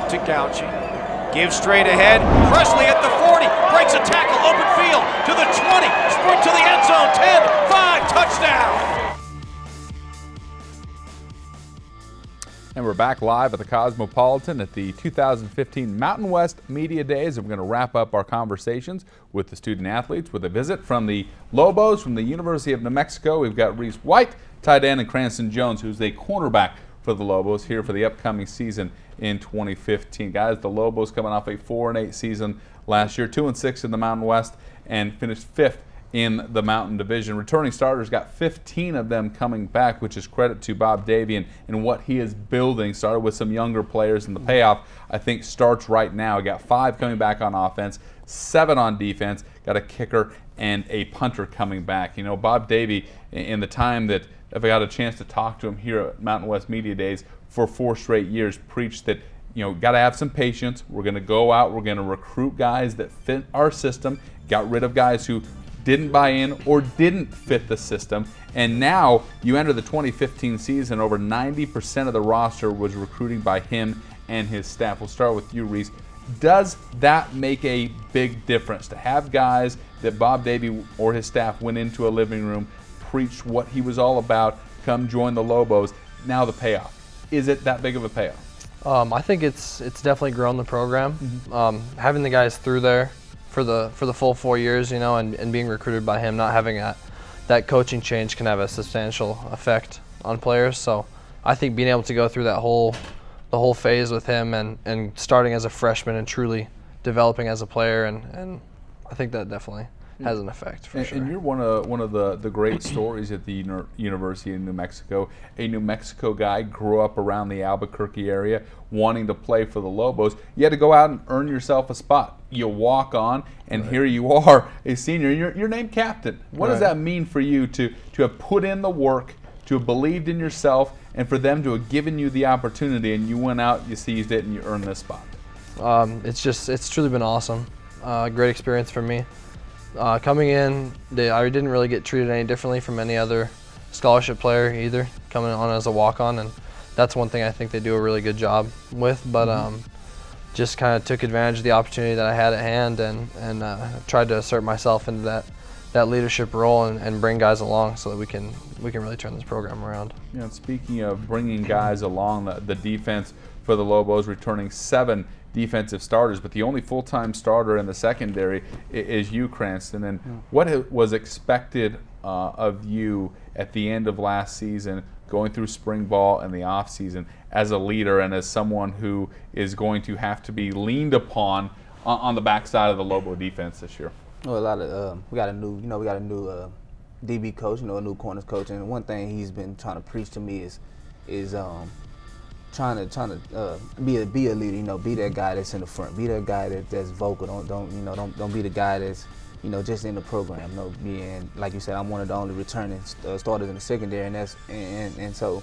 to Gauchi. Gives straight ahead. Presley at the 40. Breaks a tackle. Open field to the 20. Sprint to the end zone. 10, 5, touchdown. And we're back live at the Cosmopolitan at the 2015 Mountain West Media Days. And we're going to wrap up our conversations with the student athletes with a visit from the Lobos from the University of New Mexico. We've got Reece White, tight end, and Cranston Jones, who's a cornerback for the Lobos here for the upcoming season in 2015. Guys, the Lobos coming off a 4-8 season last year, 2-6 in the Mountain West, and finished 5th in the Mountain Division. Returning starters, got 15 of them coming back, which is credit to Bob Davie and what he is building. Started with some younger players, and the payoff, I think, starts right now. Got 5 coming back on offense, 7 on defense, got a kicker and a punter coming back. You know, Bob Davie, in the time that I've got a chance to talk to him here at Mountain West Media Days for 4 straight years, preached that, you know, got to have some patience. We're going to go out, we're going to recruit guys that fit our system, got rid of guys who didn't buy in or didn't fit the system, and now you enter the 2015 season, over 90% of the roster was recruiting by him and his staff. We'll start with you, Reece. Does that make a big difference to have guys that Bob Davie or his staff went into a living room, preached what he was all about, come join the Lobos, now the payoff? Is it that big of a payoff? I think it's definitely grown the program. Having the guys through there for the full 4 years, you know, and being recruited by him, not having that coaching change can have a substantial effect on players. So I think being able to go through the whole phase with him and starting as a freshman and truly developing as a player, and I think that definitely has an effect for sure. And you're one of the great stories at the University of New Mexico. A New Mexico guy, grew up around the Albuquerque area, wanting to play for the Lobos. You had to go out and earn yourself a spot. You walk on, and here you are, a senior. You're named captain. What does that mean for you to have put in the work, to have believed in yourself, and for them to have given you the opportunity, and you went out, you seized it, and you earned this spot? It's truly been awesome. Great experience for me. Coming in, I didn't really get treated any differently from any other scholarship player either, coming on as a walk-on, and that's one thing I think they do a really good job with. But just kind of took advantage of the opportunity that I had at hand, and tried to assert myself into that leadership role and bring guys along so that we can really turn this program around. You know, speaking of bringing guys along, the defense for the Lobos returning 7 defensive starters, but the only full-time starter in the secondary is you, Cranston. And what was expected of you at the end of last season, going through spring ball and the off season, as a leader and as someone who is going to have to be leaned upon on the backside of the Lobo defense this year? Well, we got a new DB coach, a new corners coach, and one thing he's been trying to preach to me is trying to be a leader. Be that guy that's in the front. Be that guy that's vocal. Don't be the guy that's just in the program. Being, like you said, I'm one of the only returning starters in the secondary, and so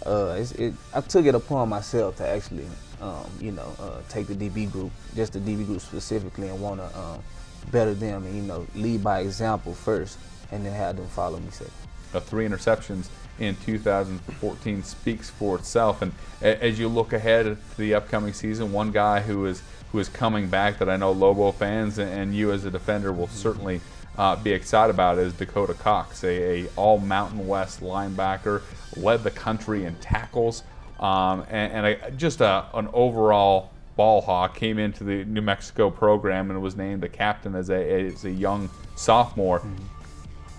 I took it upon myself to actually take the DB group, just the DB group specifically, and want to better them and lead by example first, and then have them follow me second. 3 interceptions in 2014 speaks for itself. And as you look ahead to the upcoming season, one guy who is coming back that I know Lobo fans and you as a defender will certainly be excited about is Dakota Cox, a all Mountain West linebacker, led the country in tackles, and just an overall ball hawk. Came into the New Mexico program and was named a captain as a young sophomore.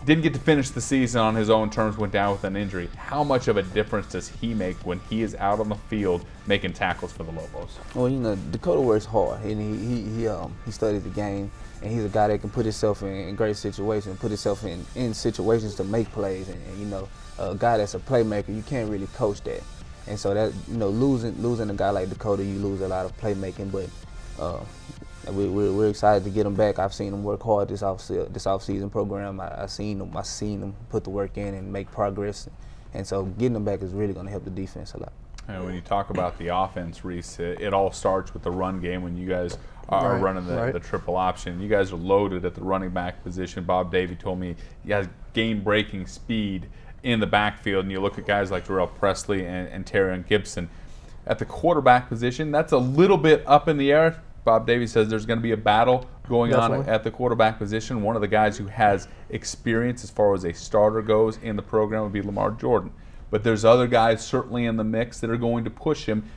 Didn't get to finish the season on his own terms, went down with an injury. How much of a difference does he make when he is out on the field making tackles for the Lobos? Well, Dakota works hard, and he studies the game, and he's a guy that can put himself in great situations, put himself in situations to make plays, and a guy that's a playmaker, you can't really coach that. And so that, losing a guy like Dakota, you lose a lot of playmaking, but we're excited to get him back. I've seen him work hard this off-season program. I've seen him put the work in and make progress, and so getting him back is really going to help the defense a lot. And when you talk about the offense, Reece, it all starts with the run game when you guys are running the triple option. You guys are loaded at the running back position. Bob Davie told me you guys game-breaking speed in the backfield, and you look at guys like Darrell Presley and Terrion Gibson. At the quarterback position, that's a little bit up in the air. Bob Davies says there's going to be a battle going on at the quarterback position. One of the guys who has experience as far as a starter goes in the program would be Lamar Jordan. But there's other guys certainly in the mix that are going to push him.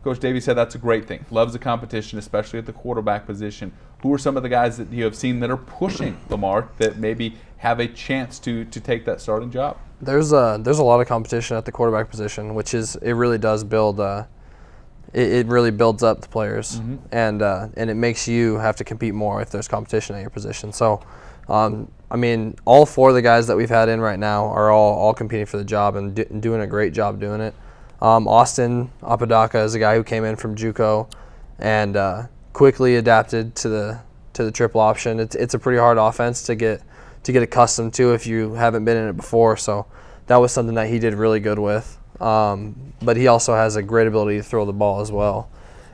Coach Davies said that's a great thing. Loves the competition, especially at the quarterback position. Who are some of the guys that you have seen that are pushing Lamar that maybe have a chance to take that starting job? There's a lot of competition at the quarterback position, which is it really does build. It really builds up the players, and it makes you have to compete more if there's competition at your position. So, I mean, all 4 of the guys that we've had in right now are all competing for the job and doing a great job doing it. Austin Apodaca is a guy who came in from JUCO and quickly adapted to the triple option. It's a pretty hard offense to get accustomed to if you haven't been in it before. So that was something that he did really good with. But he also has a great ability to throw the ball as well.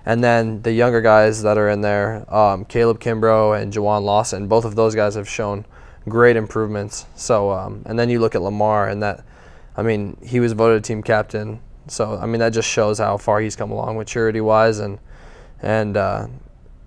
And then the younger guys that are in there, Caleb Kimbrough and Jawan Lawson, both of those guys have shown great improvements. So, and then you look at Lamar, and that, I mean, he was voted team captain. So, I mean, that just shows how far he's come along maturity-wise, and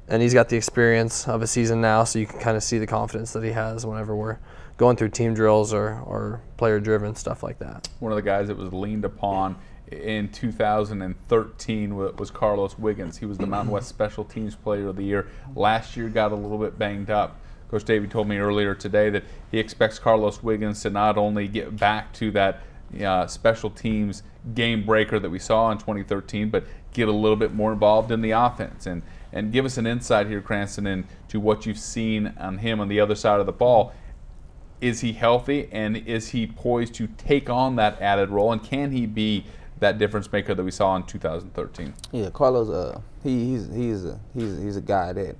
he's got the experience of a season now, so you can kind of see the confidence that he has whenever we're going through team drills or player-driven stuff like that. One of the guys that was leaned upon in 2013 was Carlos Wiggins. He was the Mountain West Special Teams Player of the Year. Last year got a little bit banged up. Coach Davey told me earlier today that he expects Carlos Wiggins to not only get back to that special teams game breaker that we saw in 2013, but get a little bit more involved in the offense. And give us an insight here, Cranston, into what you've seen on him on the other side of the ball. Is he healthy, and is he poised to take on that added role, and can he be that difference maker that we saw in 2013? Yeah, Carlos, he's a guy that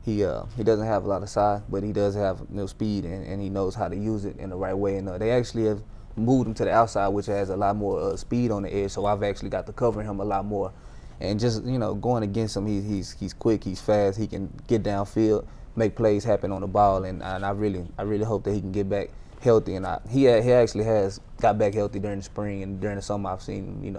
he doesn't have a lot of size, but he does have speed, and he knows how to use it in the right way. And they actually have moved him to the outside, which has a lot more speed on the edge. So I've actually got to cover him a lot more, and just going against him, he's quick, he's fast, he can get downfield, make plays happen on the ball, and I really hope that he can get back healthy. And he actually has got back healthy during the spring, and during the summer I've seen him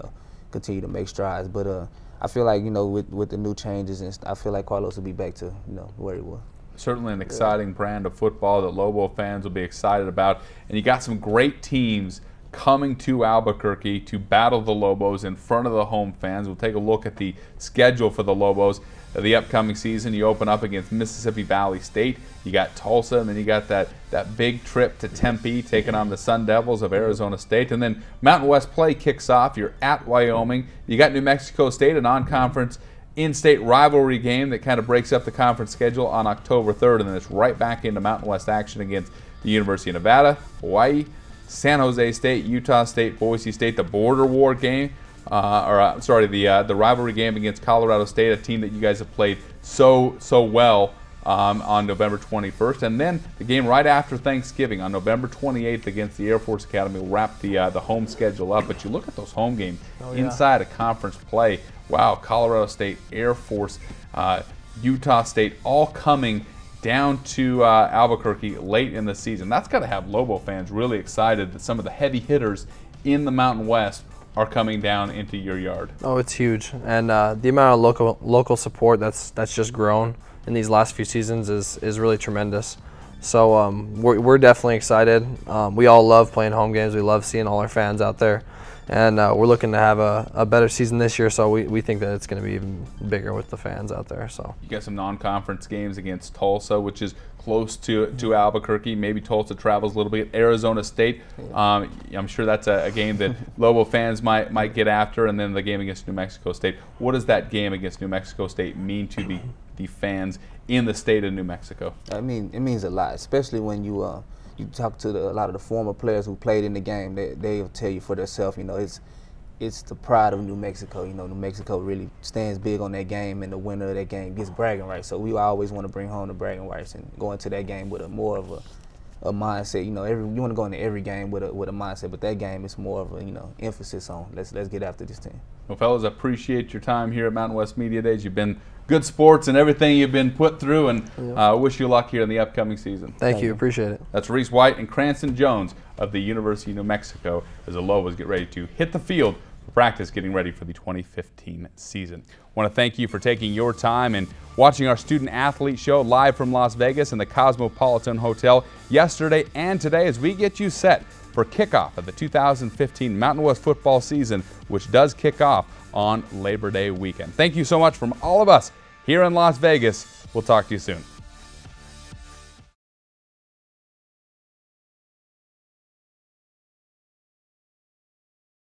continue to make strides. But I feel like with the new changes, and I feel like Carlos will be back to where he was. Certainly an exciting brand of football that Lobo fans will be excited about, and you got some great teams coming to Albuquerque to battle the Lobos in front of the home fans. We'll take a look at the schedule for the Lobos. The upcoming season, you open up against Mississippi Valley State. You got Tulsa, and then you got that big trip to Tempe, taking on the Sun Devils of Arizona State. And then Mountain West play kicks off. You're at Wyoming. You got New Mexico State, a non-conference in-state rivalry game that kind of breaks up the conference schedule on October 3rd, and then it's right back into Mountain West action against the University of Nevada, Hawaii, San Jose State, Utah State, Boise State, the border war game. The rivalry game against Colorado State, a team that you guys have played so well on November 21st. And then the game right after Thanksgiving on November 28th against the Air Force Academy will wrap the home schedule up. But you look at those home games inside of conference play. Wow, Colorado State, Air Force, Utah State, all coming down to Albuquerque late in the season. That's got to have Lobo fans really excited that some of the heavy hitters in the Mountain West are coming down into your yard. Oh, it's huge, and the amount of local support that's just grown in these last few seasons is really tremendous. So we're definitely excited. We all love playing home games. We love seeing all our fans out there, and we're looking to have a better season this year. So we think that it's going to be even bigger with the fans out there. So you got some non-conference games against Tulsa, which is close to Albuquerque. Maybe Tulsa travels a little bit. Arizona State, I'm sure that's a game that Lobo fans might get after. And then the game against New Mexico State. What does that game against New Mexico State mean to the fans in the state of New Mexico? I mean, it means a lot, especially when you talk to a lot of the former players who played in the game. They'll tell you for themselves, it's the pride of New Mexico. New Mexico really stands big on that game, and the winner of that game gets bragging rights. So we always want to bring home the bragging rights and go into that game with a more of a mindset. You want to go into every game with a mindset, but that game is more of a emphasis on let's get after this team. Well, fellas, I appreciate your time here at Mountain West Media Days. You've been good sports and everything you've been put through, and wish you luck here in the upcoming season. Thank you. Appreciate it. That's Reece White and Cranston Jones of the University of New Mexico as the Lobos get ready to hit the field practice getting ready for the 2015 season. I want to thank you for taking your time and watching our student athlete show live from Las Vegas in the Cosmopolitan Hotel yesterday and today as we get you set for kickoff of the 2015 Mountain West football season, which does kick off on Labor Day weekend. Thank you so much from all of us here in Las Vegas. We'll talk to you soon.